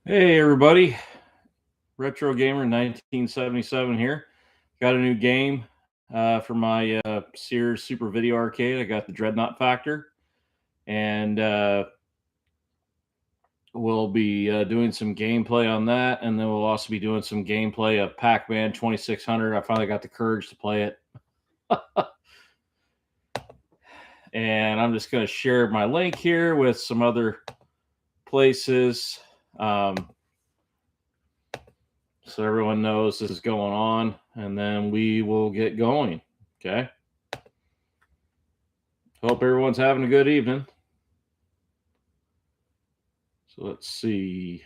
Hey everybody, Retro Gamer 1977 here. Got a new game for my Sears Super Video Arcade. I got the Dreadnaught Factor, and we'll be doing some gameplay on that, and then we'll also be doing some gameplay of Pac Man 2600. I finally got the courage to play it. And I'm just going to share my link here with some other places. So everyone knows this is going on, and then we will get going. Okay. Hope everyone's having a good evening. So let's see.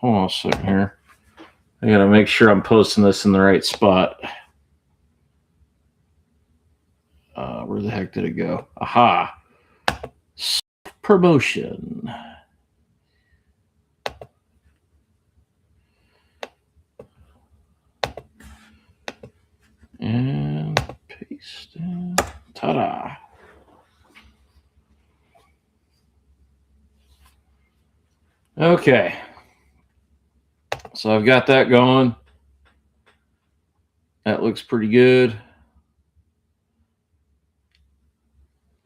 Hold on a second here. I gotta make sure I'm posting this in the right spot. Where the heck did it go? Aha! Promotion. And paste it. Ta-da! Okay. So I've got that going. That looks pretty good.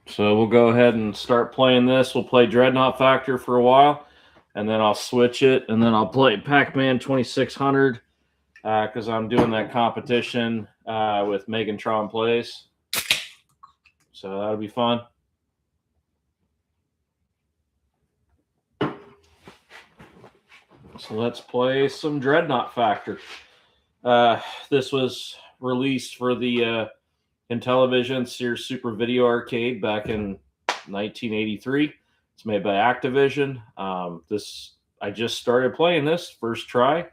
So we'll go ahead and start playing this. We'll play Dreadnaught Factor for a while, and then I'll switch it, and then I'll play Pac Man 2600 because I'm doing that competition with Megantron Plays. So that'll be fun. So let's play some Dreadnaught Factor. This was released for the Intellivision Sears Super Video Arcade back in 1983. It's made by Activision. I just started playing this first try,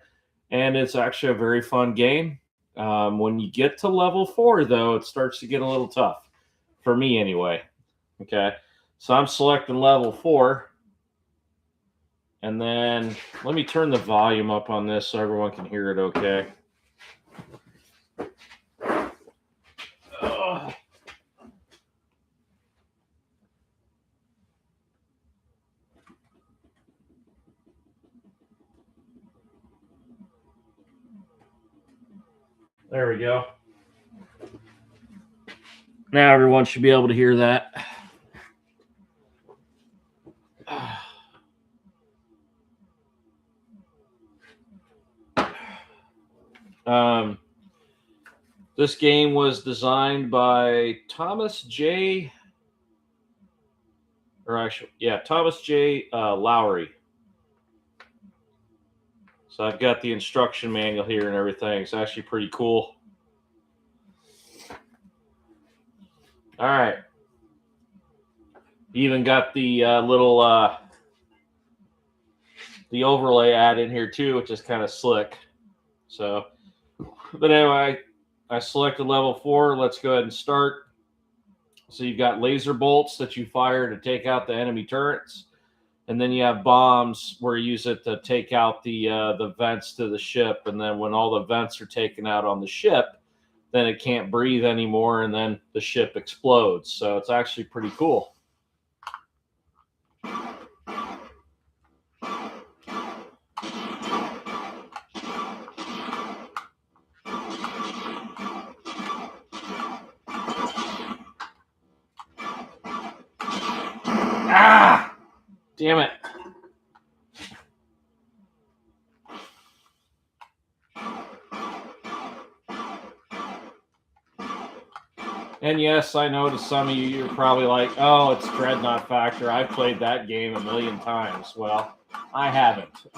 and it's actually a very fun game. When you get to level 4, though, it starts to get a little tough for me, anyway. Okay, so I'm selecting level 4. And then let me turn the volume up on this so everyone can hear it okay. There we go. Now everyone should be able to hear that. This game was designed by Thomas J. Lowry. So I've got the instruction manual here and everything. It's actually pretty cool. All right. Even got the little the overlay ad in here too, which is kind of slick. So, but anyway, I selected level 4. Let's go ahead and start. So you've got laser bolts that you fire to take out the enemy turrets, and then you have bombs where you use it to take out the vents to the ship. And then when all the vents are taken out on the ship, then it can't breathe anymore, and then the ship explodes. So it's actually pretty cool. Damn it. And yes, I know to some of you, you're probably like, oh, it's Dreadnaught Factor. I've played that game a million times. Well, I haven't.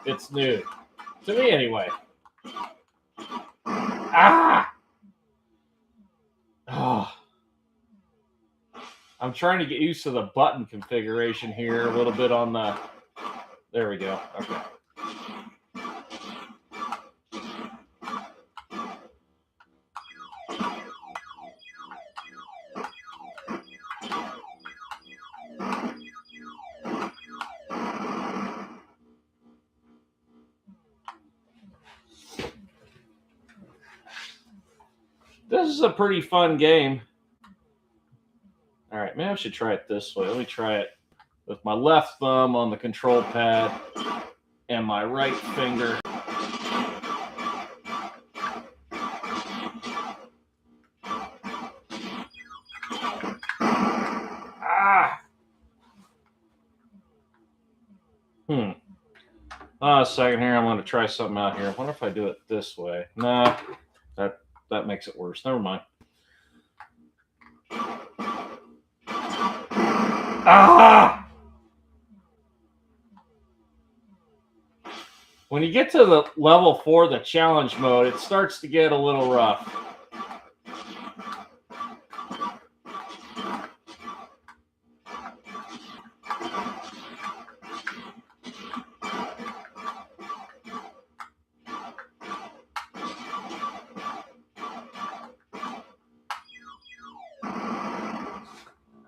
It's new. To me, anyway. Ah! Oh. I'm trying to get used to the button configuration here a little bit on the... There we go. Okay. This is a pretty fun game. All right, maybe I should try it this way. Let me try it with my left thumb on the control pad and my right finger. Ah! A second here. I'm going to try something out here. I wonder if I do it this way. Nah, that makes it worse. Never mind. Ah! When you get to the level 4, the challenge mode, it starts to get a little rough.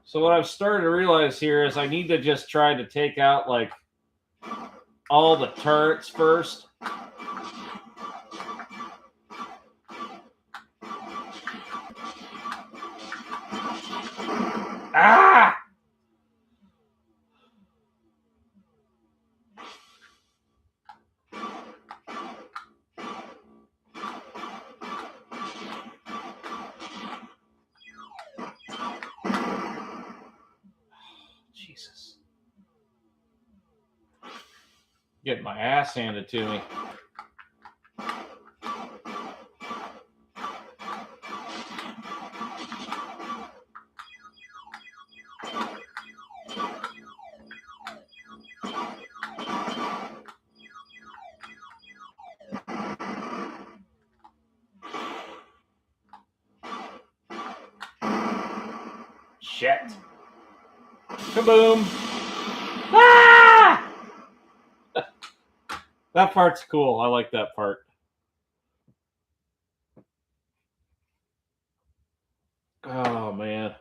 So what I've started to realize here is I need to just try to take out like all the turrets first. Ah! Jesus. Getting my ass handed to me. Shit. Kaboom. Ah! That part's cool. I like that part. Oh, man.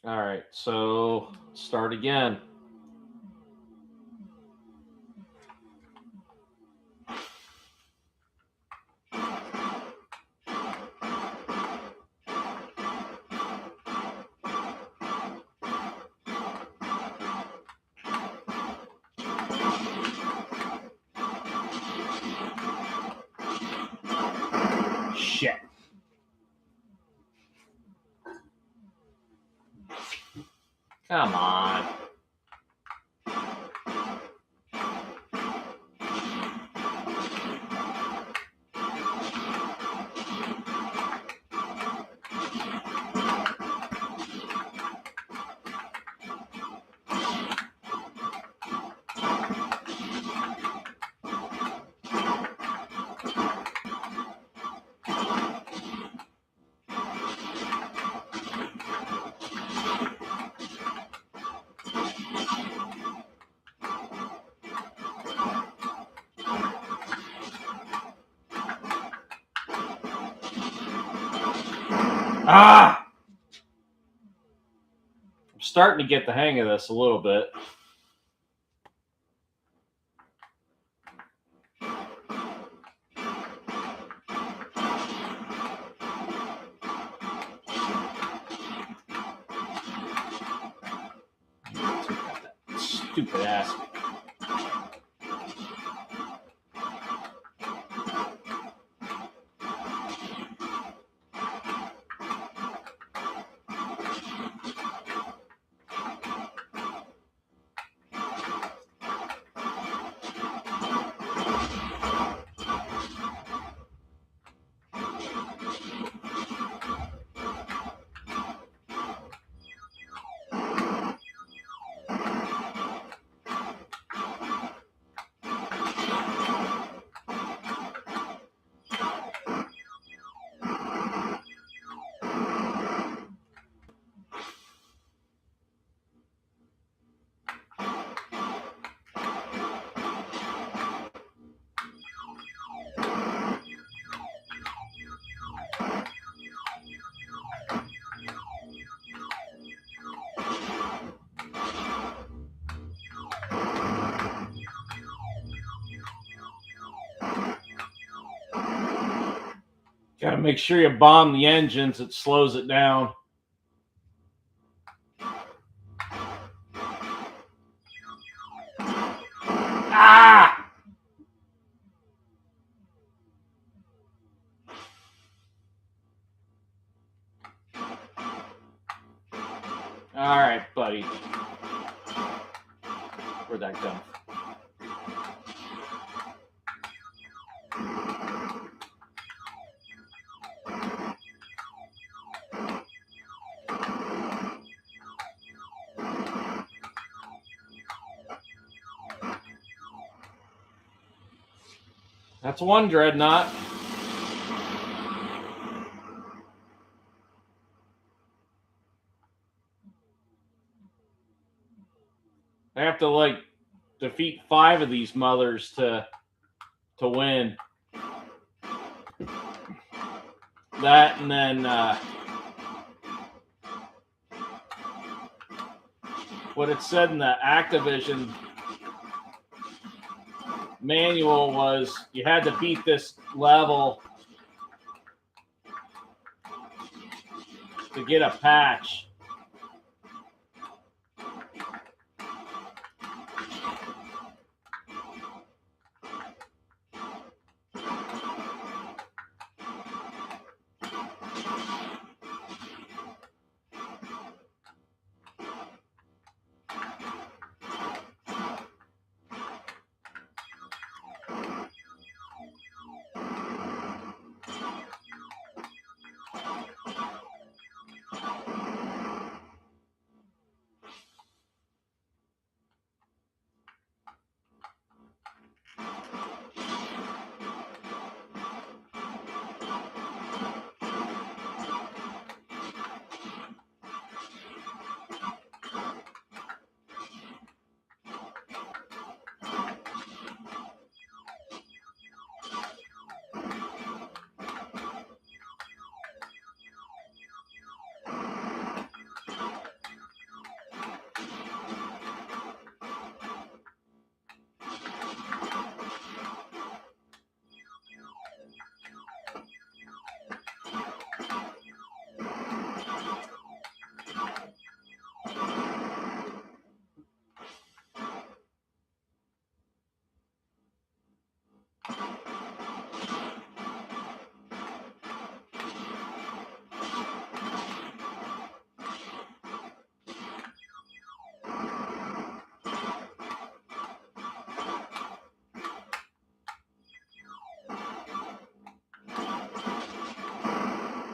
All right, so start again. Shit. Come on. Ah! I'm starting to get the hang of this a little bit. Stupid ass. Got to make sure you bomb the engines. It slows it down. Ah! All right, buddy. Where'd that go? That's one dreadnought. I have to like defeat 5 of these mothers to win. That and then what it said in the Activision manual was you had to beat this level to get a patch.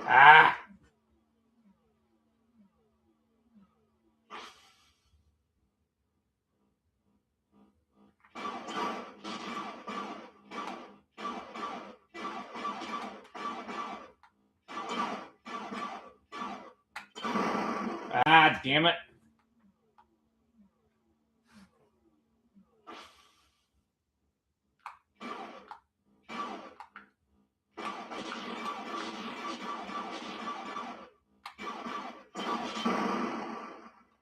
Ah! Ah, damn it.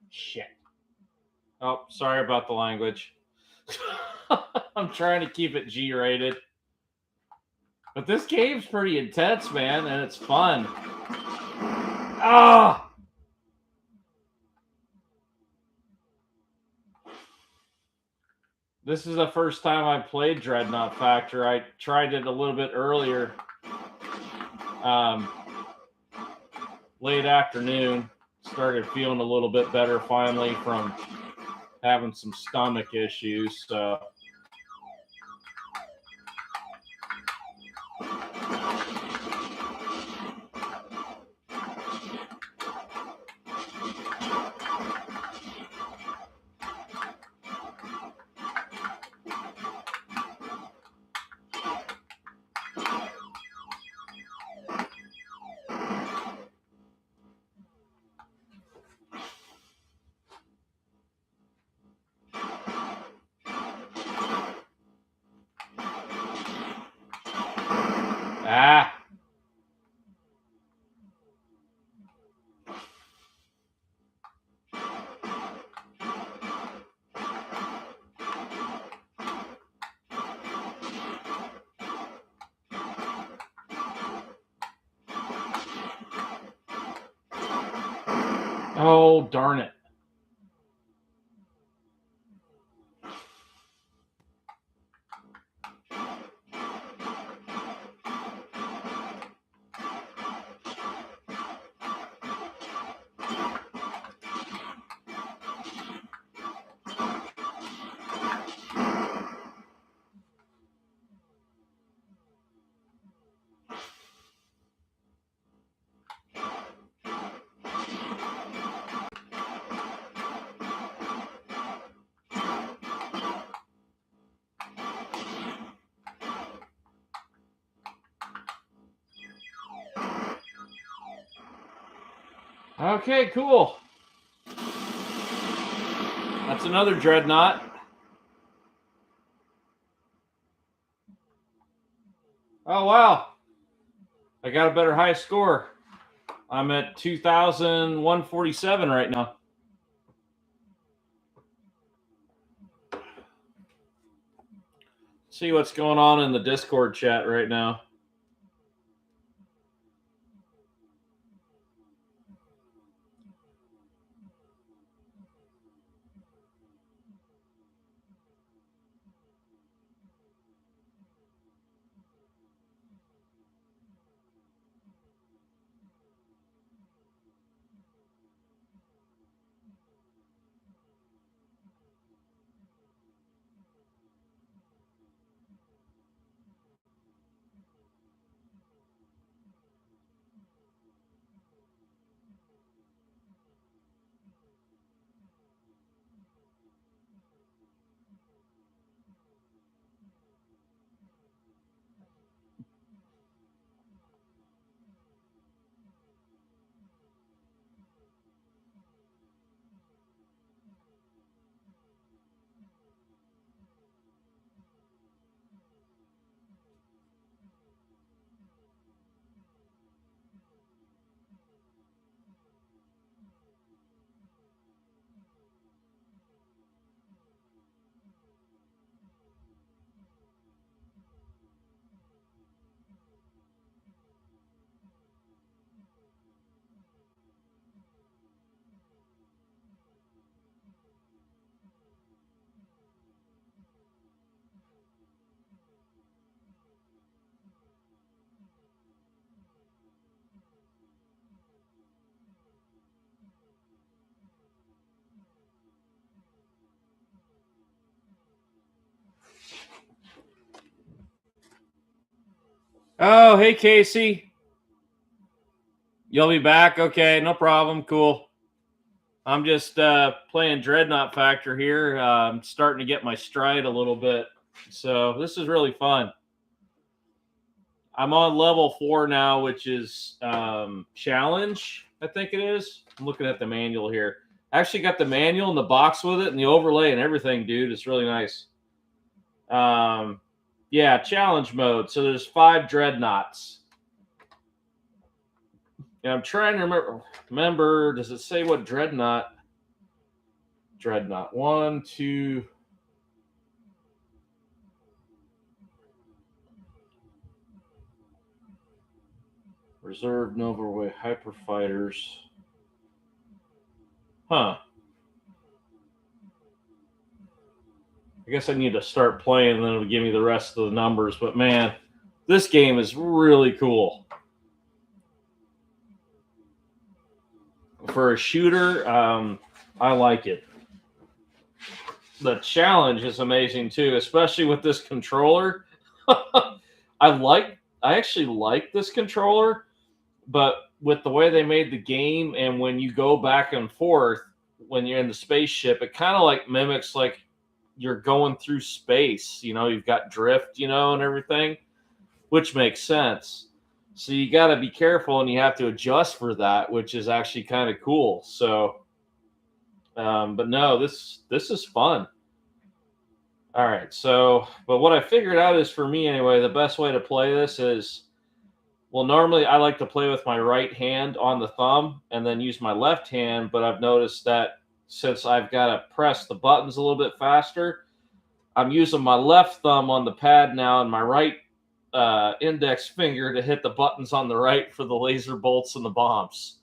Shit. Oh, sorry about the language. I'm trying to keep it G-rated. But this game's pretty intense, man, and it's fun. Ah! This is the first time I played Dreadnaught Factor. I tried it a little bit earlier. Late afternoon. Started feeling a little bit better finally from having some stomach issues. So Oh, darn it. Okay, cool. That's another dreadnaught. Oh, wow. I got a better high score. I'm at 2,147 right now. See what's going on in the Discord chat right now. Oh, hey, Casey. You'll be back? Okay, no problem. Cool. I'm just playing Dreadnought Factor here. I'm starting to get my stride a little bit. So this is really fun. I'm on level 4 now, which is challenge, I think it is. I'm looking at the manual here. I actually got the manual and the box with it and the overlay and everything, dude. It's really nice. Yeah, challenge mode. So there's 5 dreadnoughts. And I'm trying to remember, does it say what dreadnought? Dreadnought 1, 2. Reserve Nova Hyper Fighters. Huh. I guess I need to start playing, and then it'll give me the rest of the numbers. But man, this game is really cool. For a shooter, I like it. The challenge is amazing too, especially with this controller. I actually like this controller, but with the way they made the game and when you go back and forth when you're in the spaceship, it kind of like mimics like you're going through space. You know, you've got drift, you know, and everything, which makes sense. So you got to be careful and you have to adjust for that, which is actually kind of cool. So, but no, this is fun. All right. So, but what I figured out is for me anyway, the best way to play this is, well, normally I like to play with my right hand on the thumb and then use my left hand. But I've noticed that since I've got to press the buttons a little bit faster, I'm using my left thumb on the pad now and my right index finger to hit the buttons on the right for the laser bolts and the bombs.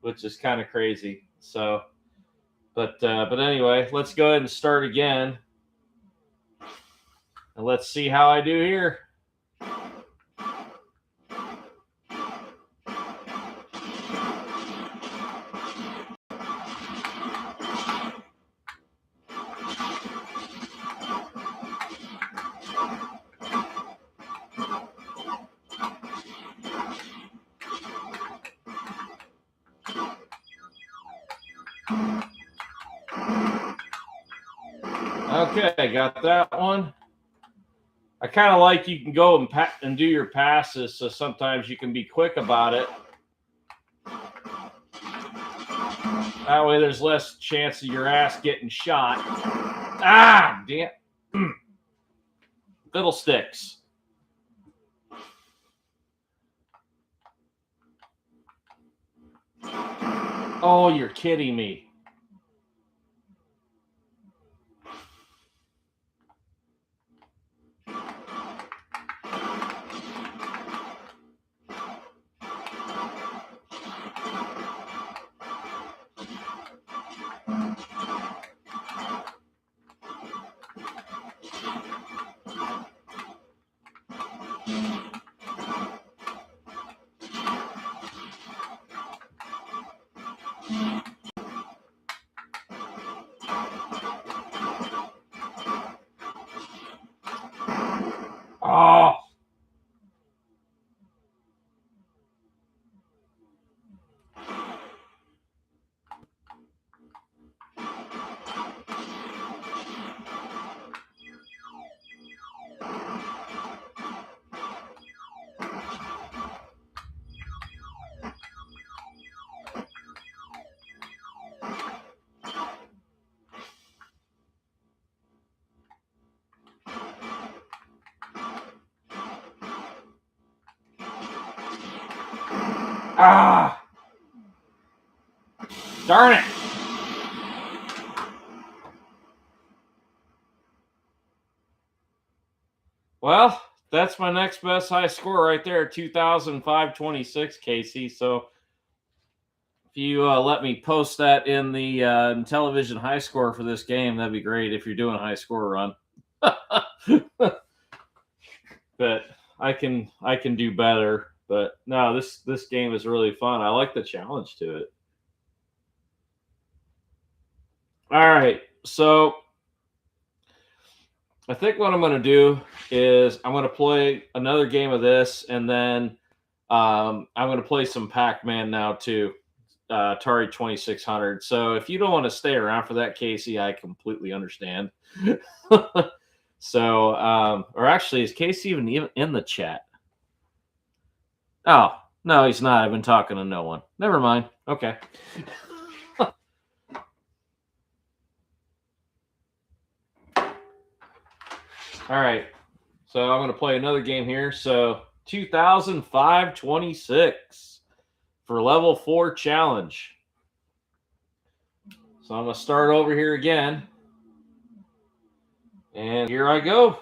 which is kind of crazy. So, but anyway, let's go ahead and start again, and let's see how I do here. Okay, got that one. I kind of like you can go and do your passes, so sometimes you can be quick about it. That way there's less chance of your ass getting shot. Ah, damn. Fiddlesticks. Oh, you're kidding me. Oh. Ah. Darn it. Well, that's my next best high score right there, 2,526, Casey. So if you let me post that in the television high score for this game, that'd be great if you're doing a high score run. But I can do better. But no, this game is really fun. I like the challenge to it. All right, so I think what I'm going to do is I'm going to play another game of this, and then I'm going to play some Pac Man now too, Atari 2600. So if you don't want to stay around for that, Casey, I completely understand. So, or actually, is Casey even in the chat? Oh, no, he's not. I've been talking to no one. Never mind. Okay. All right. So I'm going to play another game here. So 2005-26 for level 4 challenge. So I'm going to start over here again. And here I go.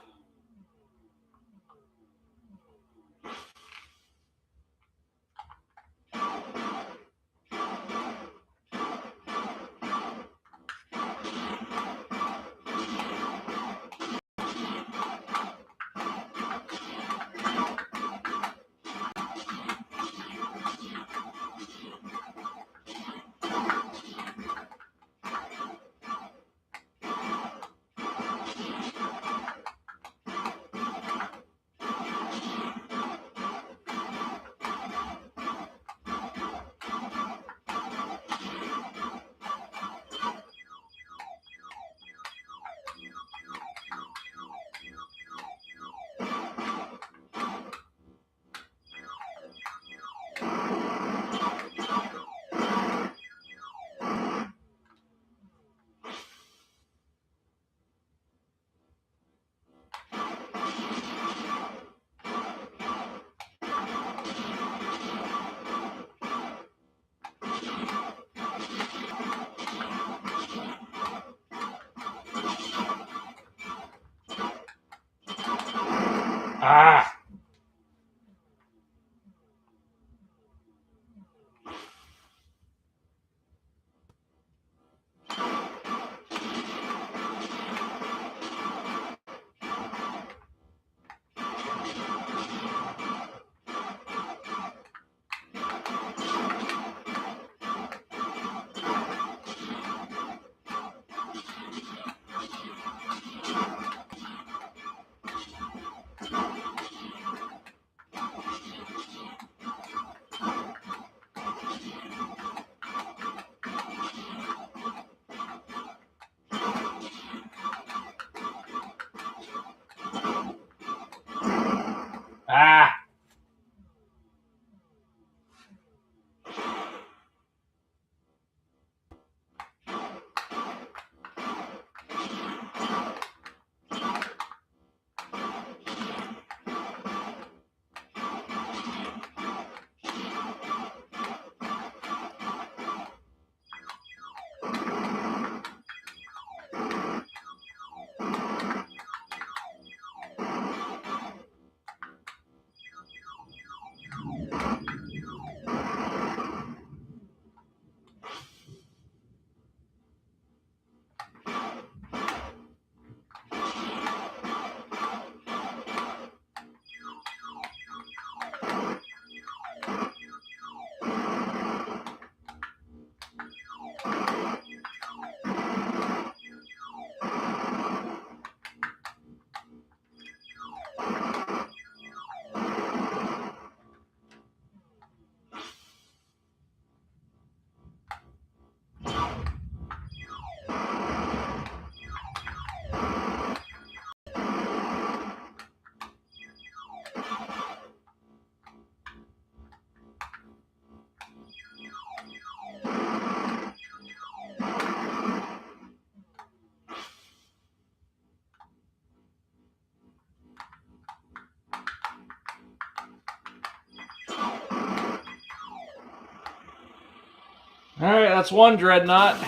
All right, that's one dreadnought.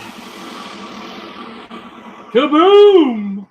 Kaboom!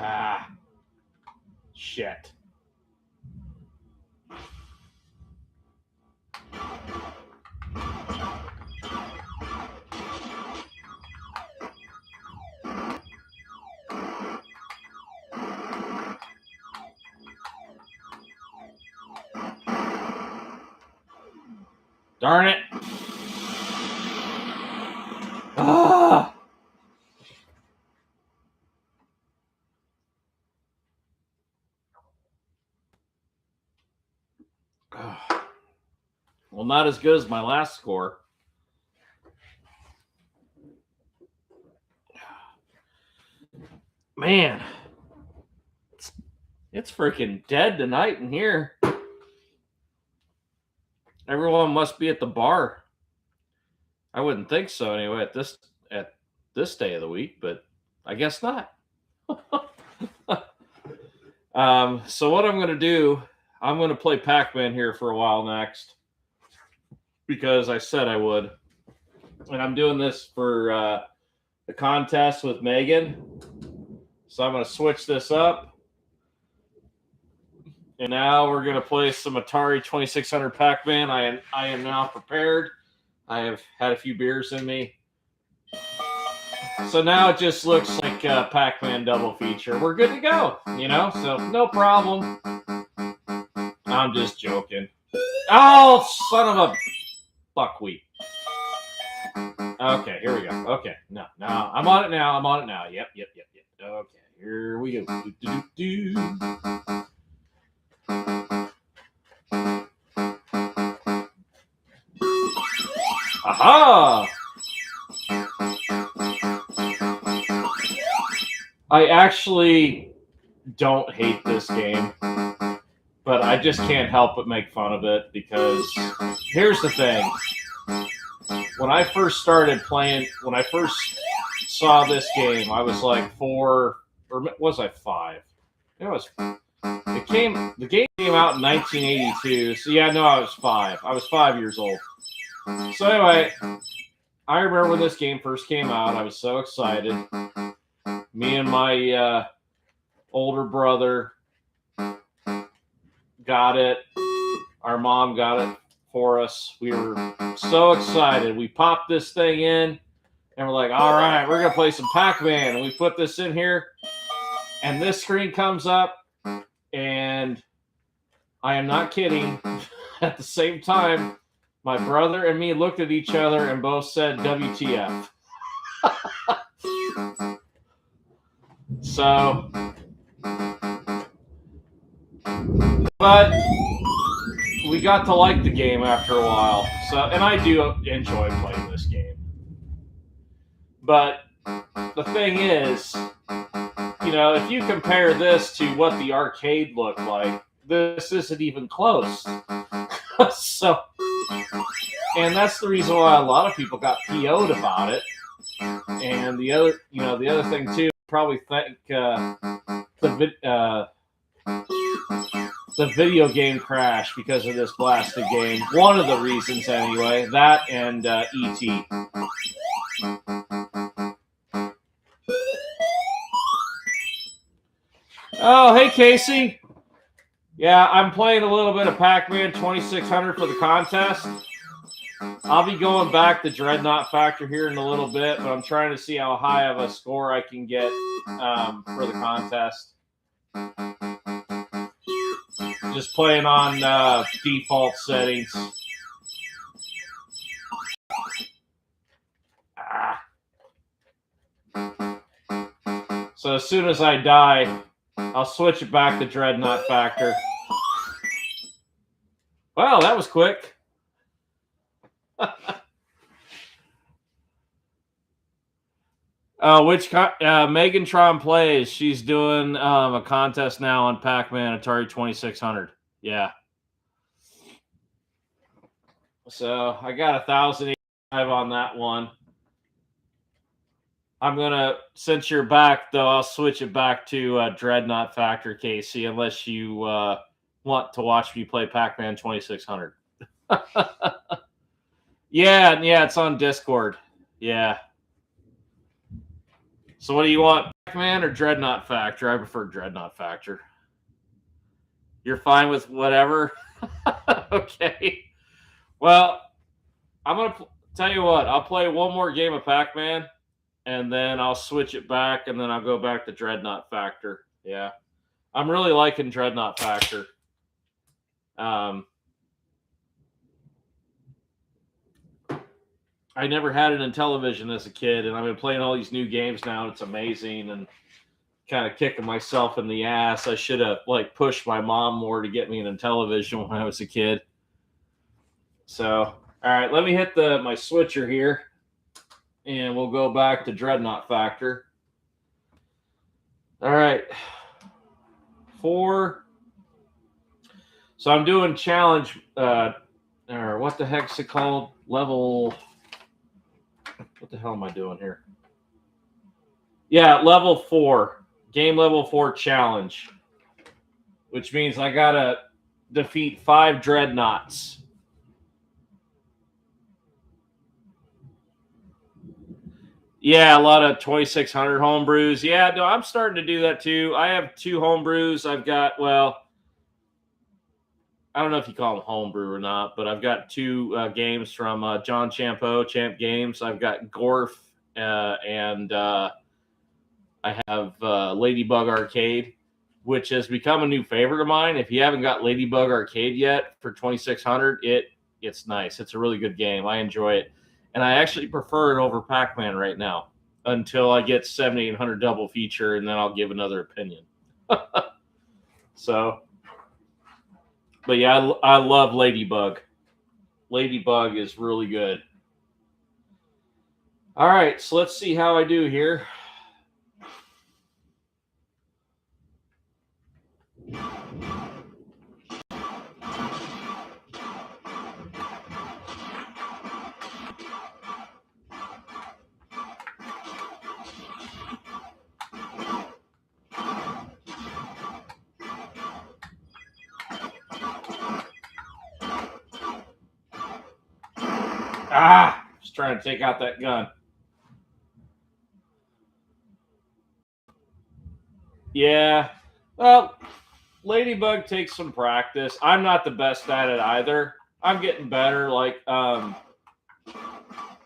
Ah, shit. Darn it. Ah! Well, not as good as my last score. Man, it's freaking dead tonight in here. Everyone must be at the bar. I wouldn't think so anyway at this day of the week, but I guess not. So what I'm going to do, I'm going to play Pac Man here for a while next because I said I would, and I'm doing this for the contest with Megan. So I'm going to switch this up. And now we're going to play some Atari 2600 Pac Man. I am now prepared. I have had a few beers in me. So now it just looks like a Pac Man double feature. We're good to go, you know? So no problem. I'm just joking. Oh, son of a buckwheat. Okay, here we go. Okay, no, I'm on it now. Yep. Okay, here we go. Aha! I actually don't hate this game, but I just can't help but make fun of it because here's the thing. When I first started playing, when I first saw this game, I was like 4, or was I 5? The game came out in 1982, so yeah, no, I was 5. I was 5 years old. So anyway, I remember when this game first came out, I was so excited. Me and my older brother got it. Our mom got it for us. We were so excited. We popped this thing in, and we're like, all right, we're going to play some Pac Man. And we put this in here, and this screen comes up, and I am not kidding. At the same time, my brother and me looked at each other and both said, WTF. So, but we got to like the game after a while. So, and I do enjoy playing this game. But the thing is, you know, if you compare this to what the arcade looked like, this isn't even close. So, and that's the reason why a lot of people got PO'd about it. And the other thing too, probably think the video game crash because of this blasted game. One of the reasons, anyway. That and E.T. Oh, hey, Casey. Yeah, I'm playing a little bit of Pac Man 2600 for the contest. I'll be going back to Dreadnaught Factor here in a little bit, but I'm trying to see how high of a score I can get for the contest. Just playing on default settings. So as soon as I die, I'll switch it back to Dreadnaught Factor. Well, that was quick. Which Megantron plays? She's doing a contest now on Pac Man Atari 2600. Yeah. So I got 1,085 on that one. I'm gonna, since you're back though, I'll switch it back to Dreadnaught Factor, Casey, unless you want to watch me play Pac Man 2600. Yeah, it's on Discord. Yeah. So what do you want, Pac Man or Dreadnaught Factor? I prefer Dreadnaught Factor. You're fine with whatever? Okay. Well, I'm going to tell you what. I'll play one more game of Pac Man, and then I'll switch it back, and then I'll go back to Dreadnaught Factor. Yeah. I'm really liking Dreadnaught Factor. I never had it in television as a kid, and I've been playing all these new games now, and it's amazing, and kind of kicking myself in the ass. I should have pushed my mom more to get me in television when I was a kid. So, all right, let me hit my switcher here, and we'll go back to Dreadnaught Factor. All right, 4. So I'm doing challenge, or what the heck's it called? Level. What the hell am I doing here? Yeah, level 4. Game level 4 challenge. Which means I gotta defeat 5 dreadnoughts. Yeah, a lot of 2600 homebrews. Yeah, no, I'm starting to do that too. I have 2 homebrews. I've got, well, I don't know if you call them homebrew or not, but I've got 2 games from John Champeau, Champ Games. I've got Gorf and I have Ladybug Arcade, which has become a new favorite of mine. If you haven't got Ladybug Arcade yet for 2600, it's nice. It's a really good game. I enjoy it. And I actually prefer it over Pac Man right now until I get 7800 double feature, and then I'll give another opinion. So, but yeah, I love Ladybug. Ladybug is really good. All right, so let's see how I do here. Just trying to take out that gun. Yeah. Well, Ladybug takes some practice. I'm not the best at it either. I'm getting better. Like my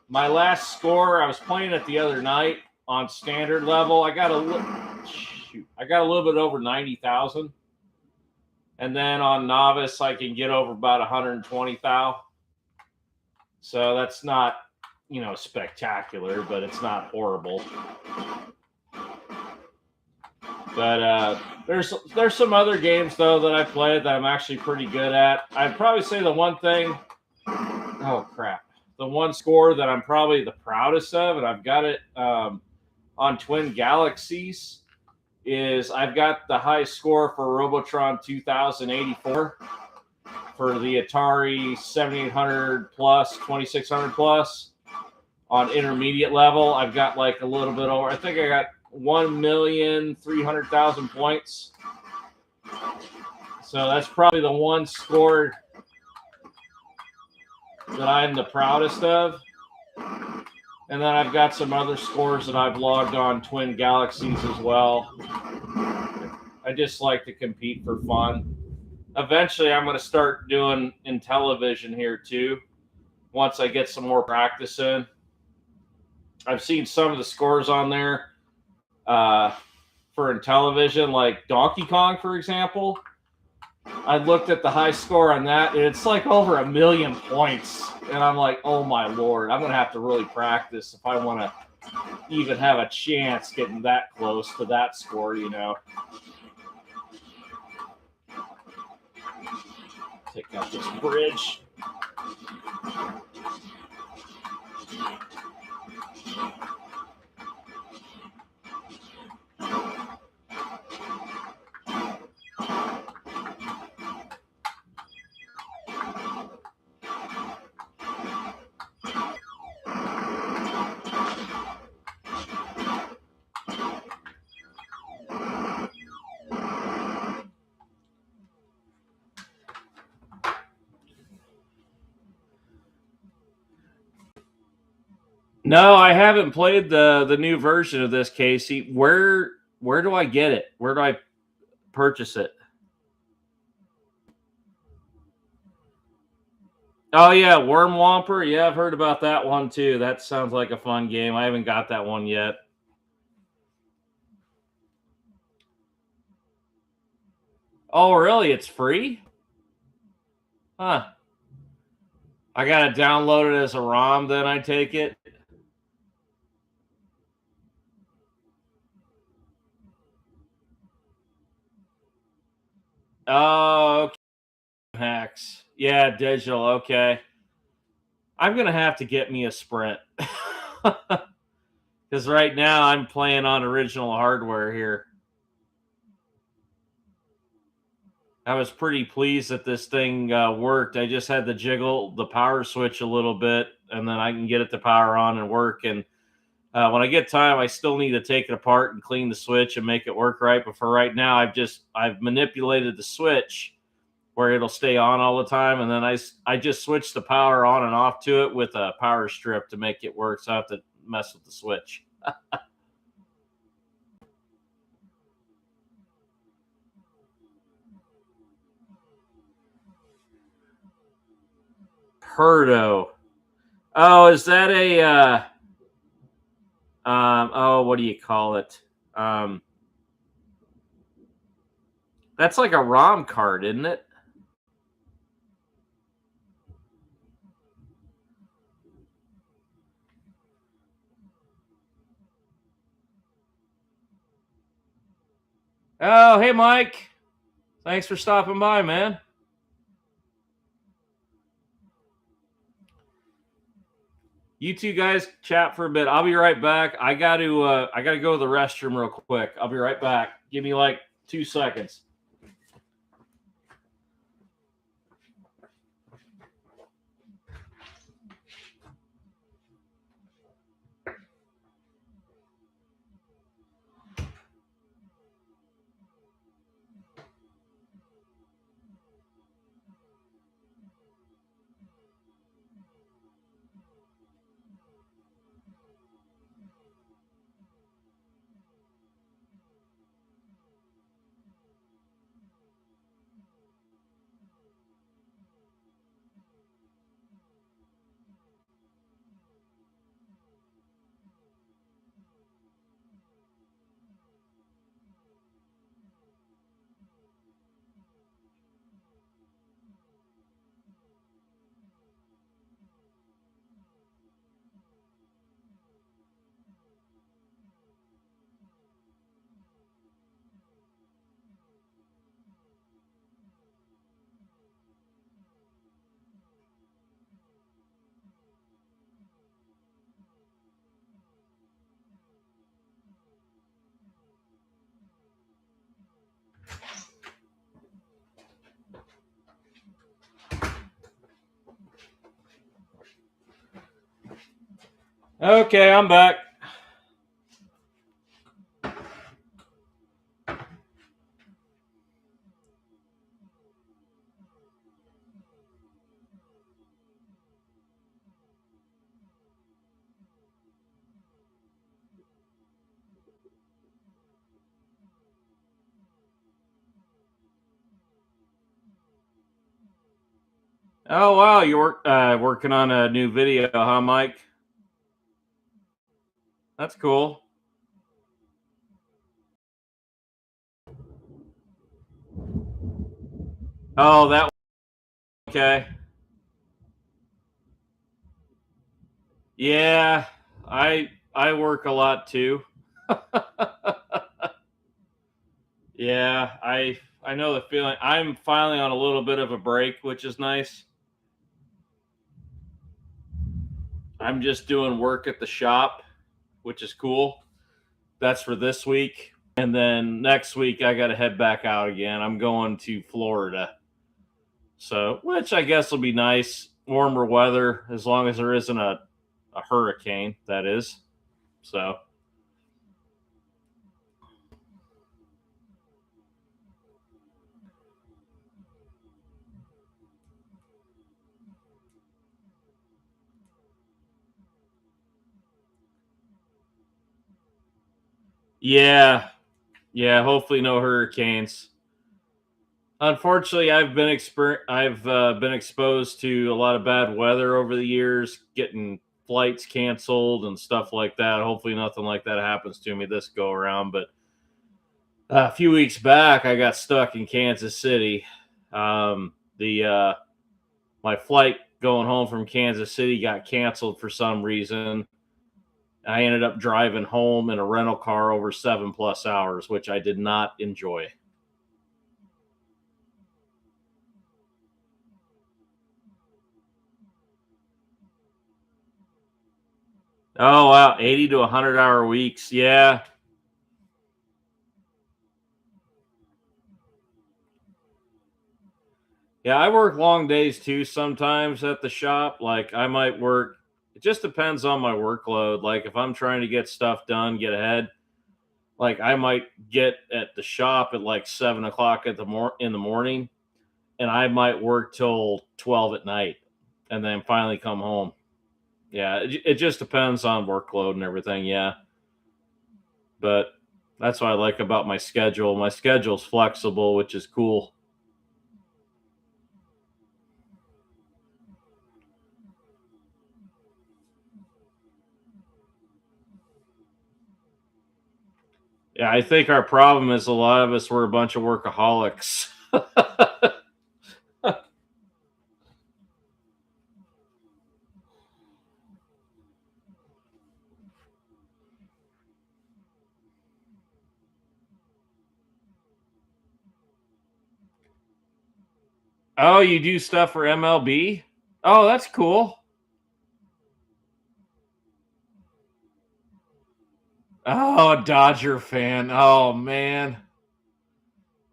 last score, I was playing it the other night on standard level. I got a little bit over 90,000. And then on novice, I can get over about 120,000. So that's not, spectacular, but it's not horrible. But there's some other games though that I played that I'm actually pretty good at. I'd probably say the one thing, oh crap, the one score that I'm probably the proudest of, and I've got it on Twin Galaxies, is I've got the high score for Robotron 2084 for the Atari 7800 plus, 2600 plus on intermediate level. I've got like a little bit over, I think I got 1,300,000 points. So that's probably the one score that I'm the proudest of. And then I've got some other scores that I've logged on Twin Galaxies as well. I just like to compete for fun. Eventually, I'm going to start doing in television here too, once I get some more practice in. I've seen some of the scores on there for in television, like Donkey Kong, for example. I looked at the high score on that, and it's like over 1 million points. And I'm like, oh my Lord, I'm going to have to really practice if I want to even have a chance getting that close to that score, Take out this bridge. No, I haven't played the new version of this, Casey. Where do I get it? Where do I purchase it? Oh yeah, Worm Womper. Yeah, I've heard about that one too. That sounds like a fun game. I haven't got that one yet. Oh, really? It's free? Huh. I gotta download it as a ROM, then I take it. Oh, okay. Hacks. Yeah, digital. Okay. I'm gonna have to get me a Sprint because right now I'm playing on original hardware here. I was pretty pleased that this thing worked. I just had to jiggle the power switch a little bit, and then I can get it to power on and work. And when I get time, I still need to take it apart and clean the switch and make it work right. But for right now, I've manipulated the switch where it'll stay on all the time, and then I just switch the power on and off to it with a power strip to make it work. So I have to mess with the switch. Herdo. Oh, is that a oh, what do you call it? Um, that's like a ROM card, isn't it? Oh, hey, Mike. Thanks for stopping by, man. You two guys chat for a bit. I'll be right back. I gotta go to the restroom real quick. I'll be right back. Give me like 2 seconds. Okay, I'm back. Oh wow, you're working on a new video, huh, Mike? That's cool. Oh, that okay. Yeah, I work a lot too. Yeah, I know the feeling. I'm finally on a little bit of a break, which is nice. I'm just doing work at the shop, which is cool. That's for this week. And then next week I got to head back out again. I'm going to Florida. So, which I guess will be nice, warmer weather as long as there isn't a hurricane, that is. So, yeah. Yeah, hopefully no hurricanes. Unfortunately, I've been exposed to a lot of bad weather over the years, getting flights canceled and stuff like that. Hopefully, nothing like that happens to me this go around. But a few weeks back, I got stuck in Kansas City. The My flight going home from Kansas City got canceled for some reason. I ended up driving home in a rental car over 7+ hours, which I did not enjoy. Oh wow, 80 to 100 hour weeks. Yeah. Yeah, I work long days too sometimes at the shop. Like I might work, it just depends on my workload. Like if I'm trying to get stuff done, get ahead, like I might get at the shop at like 7 o'clock in the morning, and I might work till 12 at night, and then finally come home. Yeah, it just depends on workload and everything. Yeah. But that's what I like about my schedule. My schedule's flexible, which is cool. Yeah, I think our problem is a lot of us were a bunch of workaholics. Oh, you do stuff for MLB? Oh, that's cool. Oh, Dodger fan. Oh, man.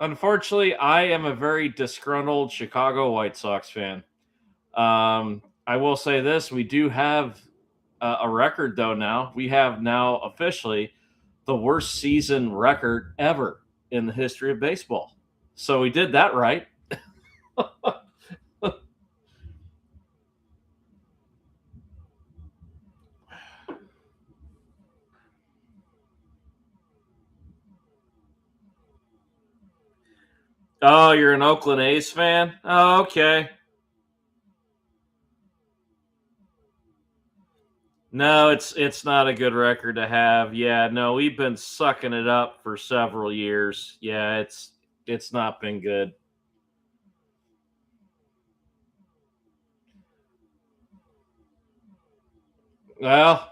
Unfortunately, I am a very disgruntled Chicago White Sox fan. I will say this: we do have a record, though. Now we have now officially the worst season record ever in the history of baseball. So we did that right. Oh, you're an Oakland A's fan? Oh, okay. No, it's not a good record to have. Yeah, no, we've been sucking it up for several years. Yeah, it's not been good. Well,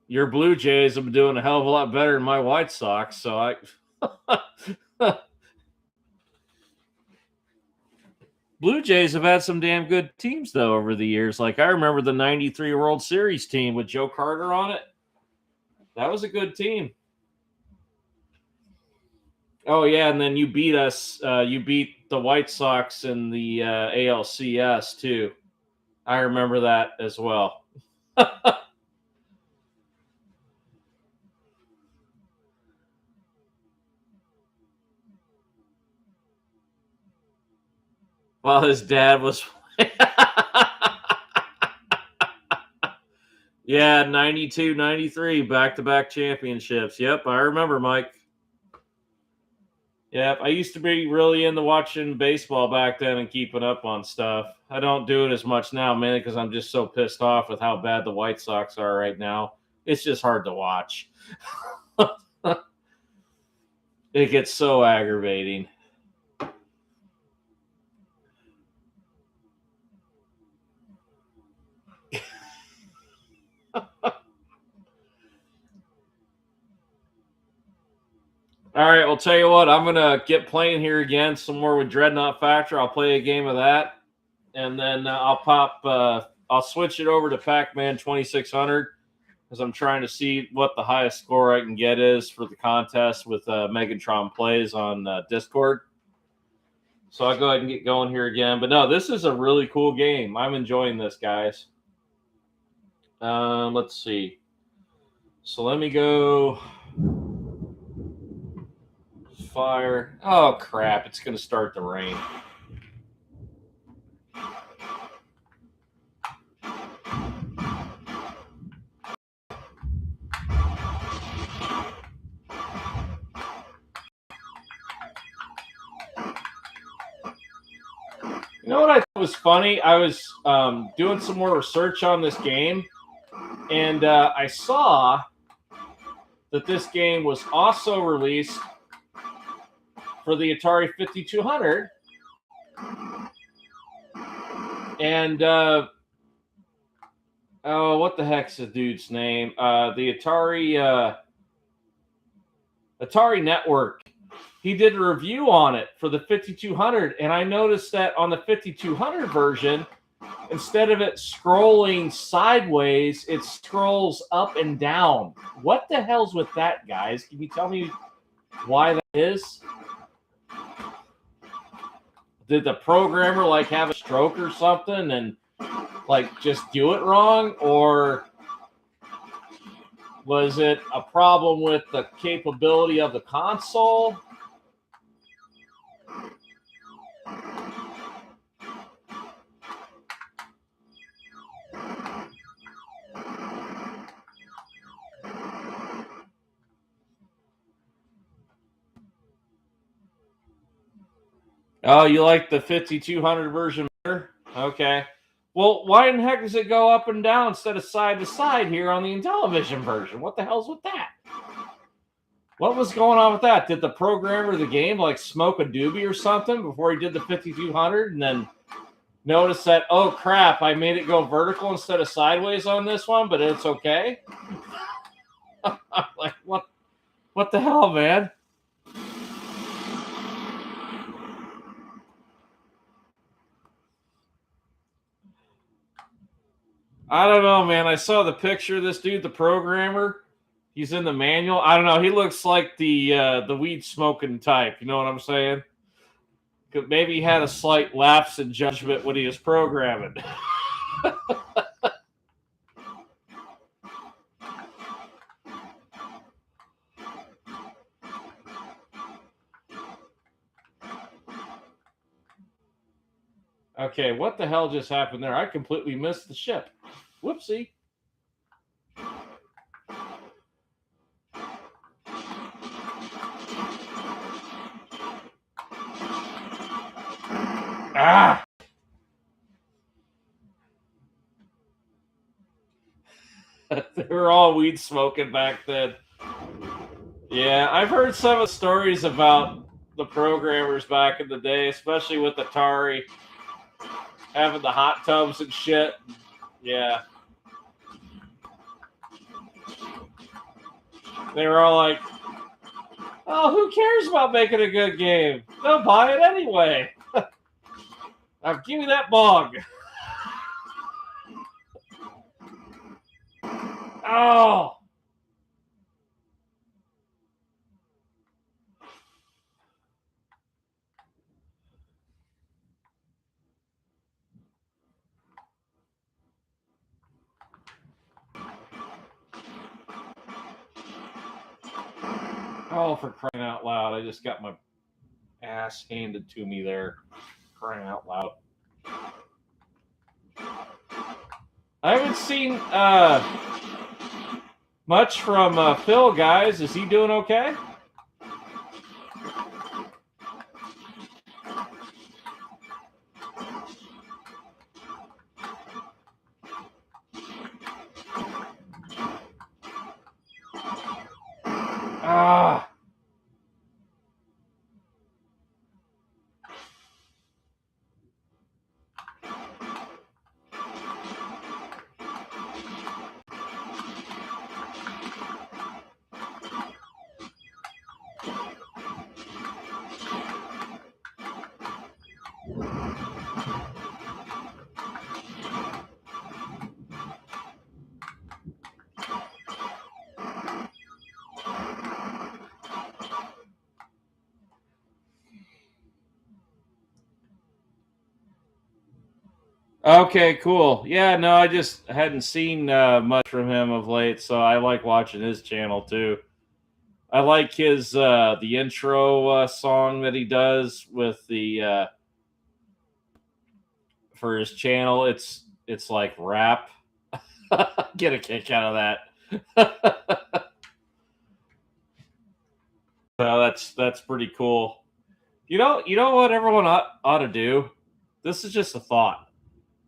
your Blue Jays have been doing a hell of a lot better than my White Sox, so I Blue Jays have had some damn good teams though over the years. Like I remember the '93 World Series team with Joe Carter on it. That was a good team. Oh yeah, and then you beat us. You beat the White Sox in the ALCS too. I remember that as well. While his dad was. Yeah, 92, 93, back to back championships. Yep, I remember, Mike. Yep, I used to be really into watching baseball back then and keeping up on stuff. I don't do it as much now, mainly because I'm just so pissed off with how bad the White Sox are right now. It's just hard to watch. It gets so aggravating. All right, well, tell you what, I'm gonna get playing here again, some more with Dreadnaught Factor. I'll play a game of that, and then I'll pop. I'll switch it over to Pac Man 2600 because I'm trying to see what the highest score I can get is for the contest with Megatron Plays on Discord. So I'll go ahead and get going here again. But no, this is a really cool game. I'm enjoying this, guys. Let's see. So let me go fire. Oh crap! It's going to start to rain. You know what I thought was funny? I was doing some more research on this game, and I saw that this game was also released for the Atari 5200. And oh, what the heck's the dude's name? The Atari Network. He did a review on it for the 5200, and I noticed that on the 5200 version, instead of it scrolling sideways, it scrolls up and down. What the hell's with that, guys? Can you tell me why that is? Did the programmer like have a stroke or something and like just do it wrong, or was it a problem with the capability of the console? Oh, you like the 5200 version better? Okay. Well, why in the heck does it go up and down instead of side to side here on the Intellivision version? What the hell's with that? What was going on with that? Did the programmer of the game like smoke a doobie or something before he did the 5200 and then notice that, oh crap, I made it go vertical instead of sideways on this one, but it's okay? Like, what the hell, man? I don't know, man. I saw the picture of this dude, the programmer. He's in the manual. I don't know. He looks like the weed smoking type. You know what I'm saying? Maybe he had a slight lapse in judgment when he was programming. Okay, what the hell just happened there? I completely missed the ship. Whoopsie. Ah! They were all weed smoking back then. Yeah, I've heard some of the stories about the programmers back in the day, especially with Atari having the hot tubs and shit. Yeah. They were all like, oh, who cares about making a good game? They'll buy it anyway. Now give me that bog. Oh. Oh, for crying out loud. I just got my ass handed to me there. Crying out loud. I haven't seen much from Phil, guys. Is he doing okay? Ah. Okay, cool. Yeah, no, I just hadn't seen much from him of late, so I like watching his channel too. I like his the intro song that he does with the for his channel. It's like rap. Get a kick out of that. That's pretty cool. You know what everyone ought to do? This is just a thought.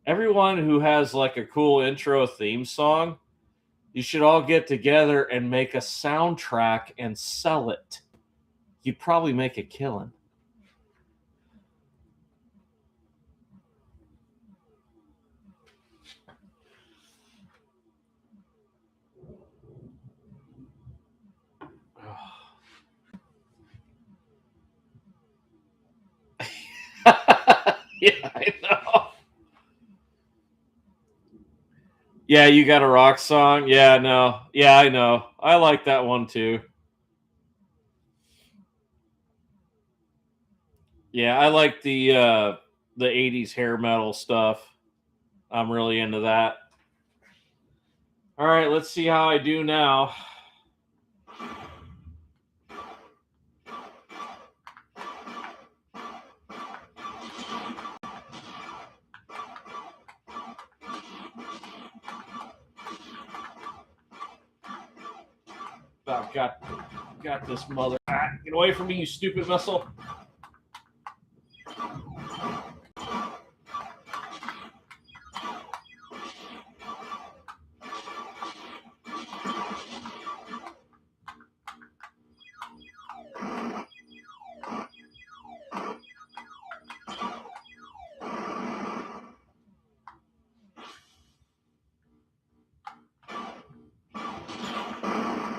Everyone who has like a cool intro theme song, you should all get together and make a soundtrack and sell it. You'd probably make a killing. Yeah, I know. Yeah, you got a rock song. Yeah, no. Yeah, I know. I like that one too. Yeah, I like the 80s hair metal stuff. I'm really into that. All right, let's see how I do now. Oh, got this mother. Ah, get away from me, you stupid missile.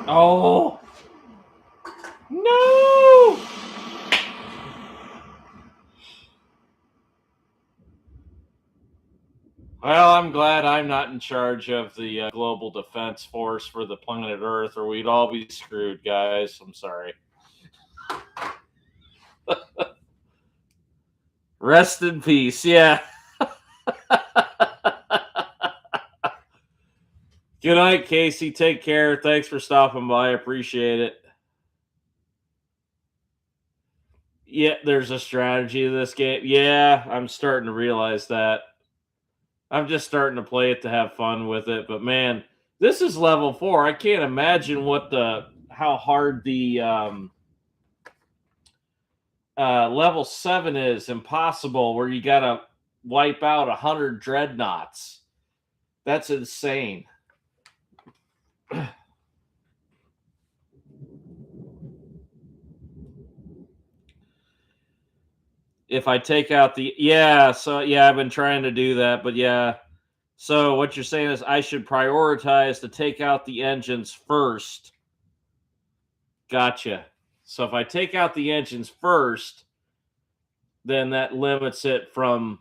Oh! No! Well, I'm glad I'm not in charge of the global defense force for the planet Earth, or we'd all be screwed, guys. I'm sorry. Rest in peace. Yeah. Good night, Casey. Take care. Thanks for stopping by. I appreciate it. Yeah, there's a strategy to this game. Yeah, I'm starting to realize that. I'm just starting to play it to have fun with it. But man, this is level 4. I can't imagine how hard the level 7 is. Impossible, where you gotta wipe out 100 dreadnaughts. That's insane. If I take out the I've been trying to do that, but yeah. So what you're saying is I should prioritize to take out the engines first. Gotcha. So if I take out the engines first, then that limits it from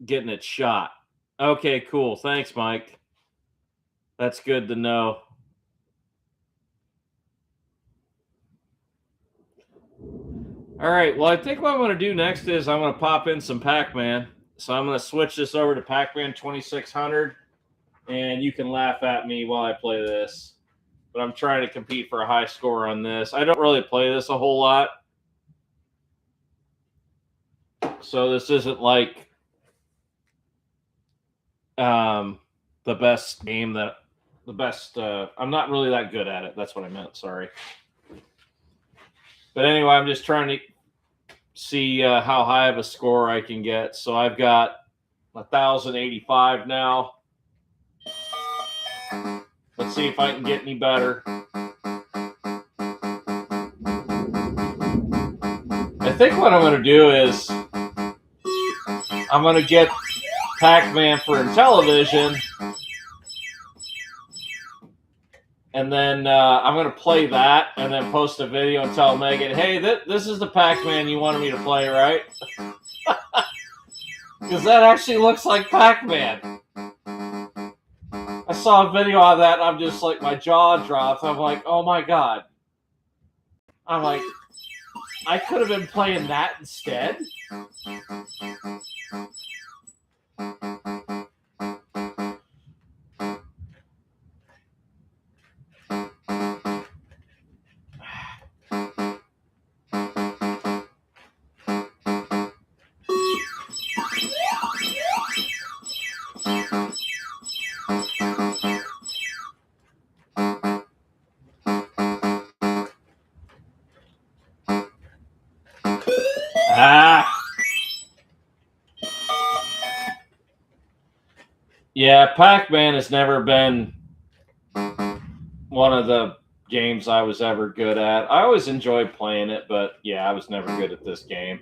getting it shot. Okay, cool. Thanks, Mike. That's good to know. All right. Well, I think what I'm going to do next is I'm going to pop in some Pac Man. So I'm going to switch this over to Pac Man 2600, and you can laugh at me while I play this. But I'm trying to compete for a high score on this. I don't really play this a whole lot, so this isn't like the best game that the best. I'm not really that good at it. That's what I meant. Sorry. But anyway, I'm just trying to see how high of a score I can get. So I've got 1,085 now. Let's see if I can get any better. I think what I'm going to do is I'm going to get Pac Man for Intellivision, and then I'm going to play that and then post a video and tell Megan, hey, this is the Pac Man you wanted me to play, right? Because that actually looks like Pac Man. I saw a video of that, and I'm just like, my jaw drops. I'm like, oh my God. I'm like, I could have been playing that instead. Yeah, Pac Man has never been one of the games I was ever good at. I always enjoyed playing it, but yeah, I was never good at this game.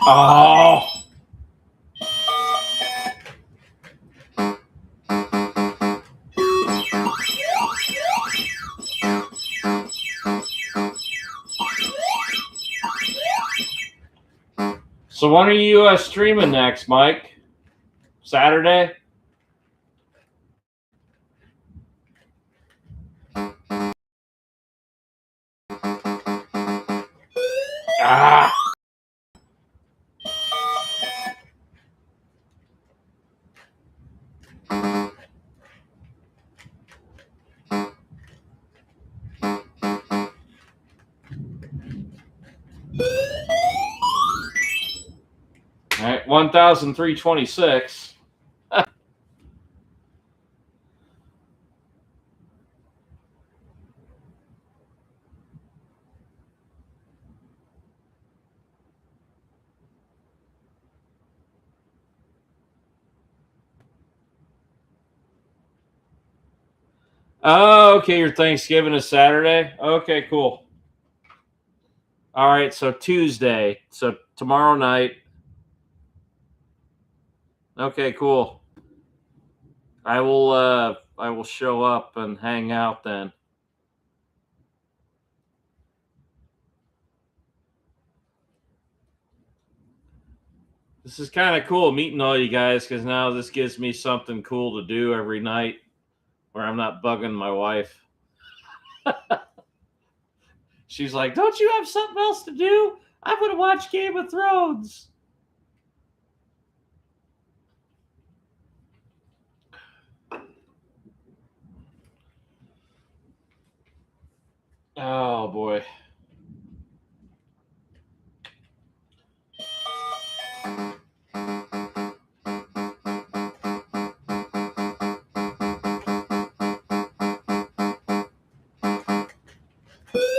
Oh! So when are you streaming next, Mike? Saturday? Ah! All right, 1,326. Oh, okay. Your Thanksgiving is Saturday? Okay, cool. All right, so Tuesday. So tomorrow night. Okay, cool. I will show up and hang out then. This is kind of cool meeting all you guys because now this gives me something cool to do every night where I'm not bugging my wife. She's like, "Don't you have something else to do? I'm going to watch Game of Thrones." Oh, boy.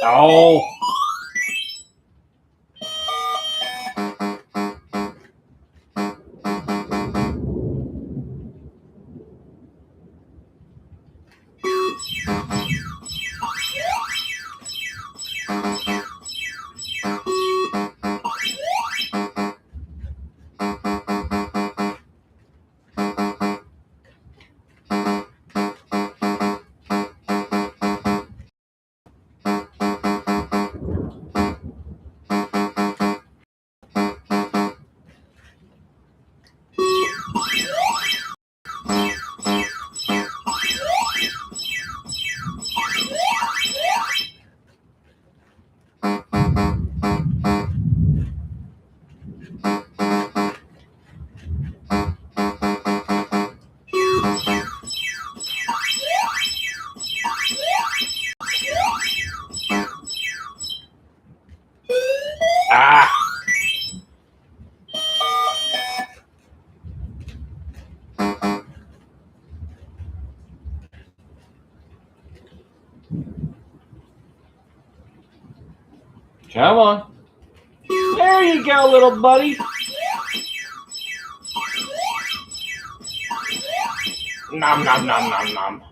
Oh. Ah. Come on. There you go, little buddy. Nom, nom, nom, nom, nom.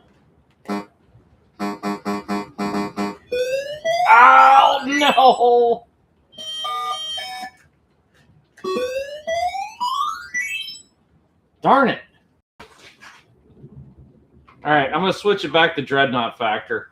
Oh, no. Darn it. All right, I'm going to switch it back to dreadnaught factor.